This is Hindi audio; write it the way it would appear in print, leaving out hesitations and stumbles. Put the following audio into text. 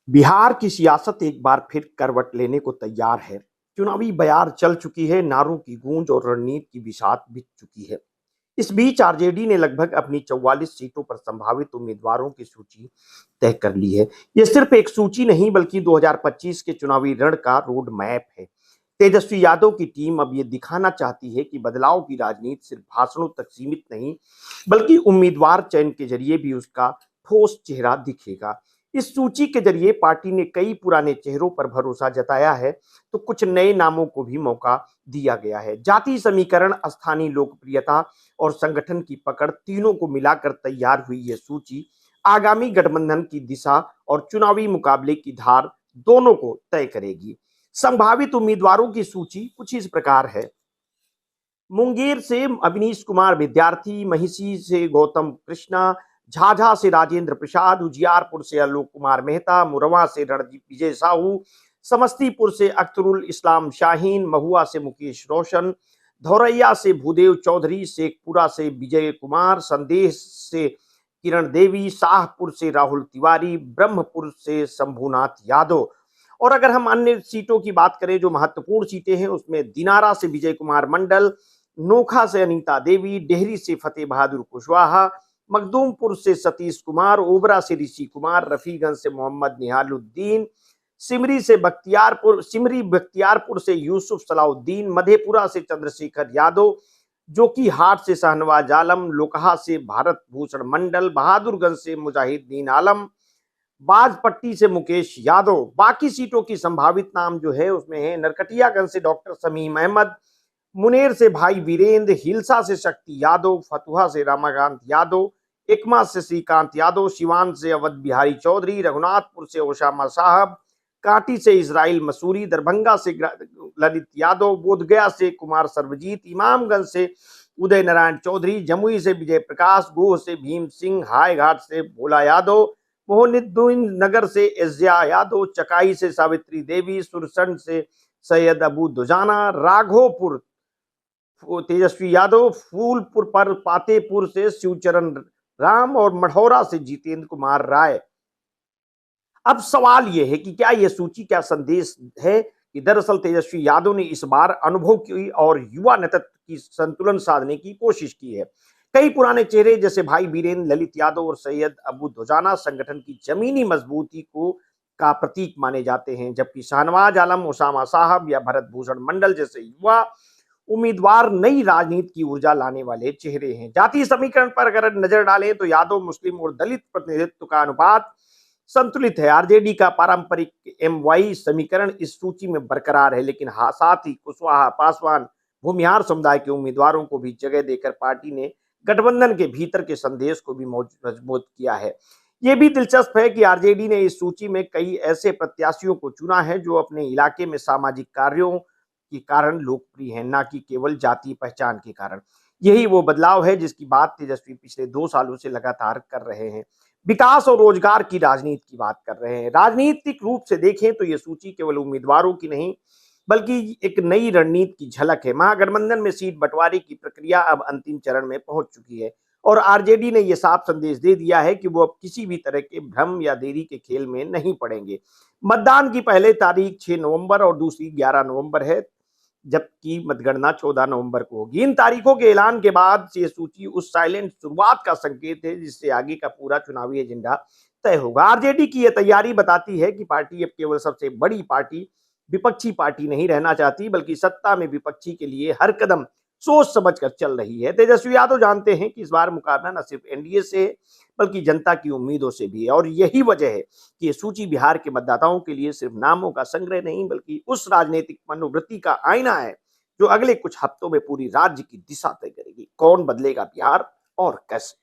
बिहार की सियासत एक बार फिर करवट लेने को तैयार है। चुनावी बयार चल चुकी है, नारों की गूंज और रणनीति की बिसात बिछ चुकी है। इस बीच आरजेडी ने लगभग अपनी 44 सीटों पर संभावित उम्मीदवारों की सूची तय कर ली है। यह सिर्फ एक सूची नहीं बल्कि 2025 के चुनावी रण का रोड मैप है। तेजस्वी यादव की टीम अब ये दिखाना चाहती है कि बदलाव की राजनीति सिर्फ भाषणों तक सीमित नहीं, बल्कि उम्मीदवार चयन के जरिए भी उसका ठोस चेहरा दिखेगा। इस सूची के जरिए पार्टी ने कई पुराने चेहरों पर भरोसा जताया है, तो कुछ नए नामों को भी मौका दिया गया है। जाति समीकरण, स्थानीय लोकप्रियता और संगठन की पकड़, तीनों को मिलाकर तैयार हुई यह सूची आगामी गठबंधन की दिशा और चुनावी मुकाबले की धार दोनों को तय करेगी। संभावित उम्मीदवारों की सूची कुछ इस प्रकार है। मुंगेर से अवनीश कुमार विद्यार्थी, महिषी से गौतम कृष्णा, झाझा से राजेंद्र प्रसाद, उजियारपुर से आलोक कुमार मेहता, मुरवा से रणदीप विजय साहू, समस्तीपुर से अख्तरुल इस्लाम शाहीन, महुआ से मुकेश रोशन, धौरैया से भूदेव चौधरी, शेखपुरा से विजय कुमार, संदेश से किरण देवी, शाहपुर से राहुल तिवारी, ब्रह्मपुर से शंभुनाथ यादव। और अगर हम अन्य सीटों की बात करें जो महत्वपूर्ण सीटें हैं, उसमें दिनारा से विजय कुमार मंडल, नोखा से अनीता देवी, डेहरी से फतेह बहादुर कुशवाहा, मखदूमपुर से सतीश कुमार, ओबरा से ऋषि कुमार, रफीगंज से मोहम्मद निहालुद्दीन, सिमरी बख्तियारपुर से यूसुफ सलाउद्दीन, मधेपुरा से चंद्रशेखर यादव, जो कि हाट से शाहनवाज आलम, लोकहा से भारत भूषण मंडल, बहादुरगंज से मुजाहिदीन आलम, बाजपट्टी से मुकेश यादव। बाकी सीटों की संभावित नाम जो है उसमें है नरकटियागंज से डॉक्टर समीम अहमद, मुनेर से भाई वीरेंद्र, हिलसा से शक्ति यादव, फतुहा से रमाकांत यादव, एकमा से श्रीकांत यादव, सिवान से अवध बिहारी चौधरी, रघुनाथपुर से ओसामा साहब, कांटी से इजराइल मसूरी, दरभंगा से ललित यादव, बोधगया से कुमार सर्वजीत, इमामगंज से उदय नारायण चौधरी, जमुई से विजय प्रकाश, गोह से भीम सिंह, हाईघाट से भोला यादव, मोहनिद्दीन नगर से एजिया यादव, चकाई से सावित्री देवी, सुरसंड से सैयद अबू दुजाना, राघोपुर तेजस्वी यादव, फूलपुर पर पातेपुर से शिवचरण राम और मढ़ौरा से जितेंद्र कुमार राय। अब सवाल यह है कि क्या यह सूची क्या संदेश है कि दरअसल तेजस्वी यादव ने इस बार अनुभव की और युवा नेतृत्व की संतुलन साधने की कोशिश की है। कई पुराने चेहरे जैसे भाई बीरेंद्र, ललित यादव और सैयद अबू दुजाना संगठन की जमीनी मजबूती को का प्रतीक माने जाते हैं, जबकि शाहनवाज आलम, ओसामा साहब या भरत भूषण मंडल जैसे युवा उम्मीदवार नई राजनीति की ऊर्जा लाने वाले चेहरे हैं। जातीय समीकरण पर अगर नजर डालें तो यादव, मुस्लिम और दलित प्रतिनिधित्व का अनुपात संतुलित है। आरजेडी का पारंपरिक एमवाई समीकरण इस सूची में बरकरार है, लेकिन साथ ही कुशवाहा, पासवान, भूमिहार समुदाय के उम्मीदवारों को भी जगह देकर पार्टी ने गठबंधन के भीतर के संदेश को भी मजबूत किया है। यह भी दिलचस्प है कि आरजेडी ने इस सूची में कई ऐसे प्रत्याशियों को चुना है जो अपने इलाके में सामाजिक कार्यों के कारण लोकप्रिय हैं, न कि केवल जातीय पहचान के कारण। यही वो बदलाव है जिसकी बात तेजस्वी पिछले 2 सालों से लगातार कर रहे हैं। विकास और रोजगार की राजनीति की बात कर रहे हैं। राजनीतिक रूप से देखें तो यह सूची केवल उम्मीदवारों की नहीं बल्कि एक नई रणनीति की झलक है। महागठबंधन में सीट बंटवारे की प्रक्रिया अब अंतिम चरण में पहुंच चुकी है और आरजेडी ने यह साफ संदेश दे दिया है कि वो अब किसी भी तरह के भ्रम या देरी के खेल में नहीं पड़ेंगे। मतदान की पहले तारीख 6 नवंबर और दूसरी 11 नवंबर है, जबकि मतगणना 14 नवंबर को होगी। इन तारीखों के ऐलान के बाद ये सूची उस साइलेंट शुरुआत का संकेत है जिससे आगे का पूरा चुनावी एजेंडा तय होगा। आरजेडी की यह तैयारी बताती है कि पार्टी अब केवल सबसे बड़ी पार्टी, विपक्षी पार्टी नहीं रहना चाहती, बल्कि सत्ता में विपक्षी के लिए हर कदम सोच समझकर चल रही है। तेजस्वी यादव जानते हैं कि इस बार मुकाबला न सिर्फ एनडीए से है बल्कि जनता की उम्मीदों से भी है, और यही वजह है कि ये सूची बिहार के मतदाताओं के लिए सिर्फ नामों का संग्रह नहीं बल्कि उस राजनीतिक मनोवृत्ति का आईना है जो अगले कुछ हफ्तों में पूरी राज्य की दिशा तय करेगी। कौन बदलेगा बिहार और कैसे?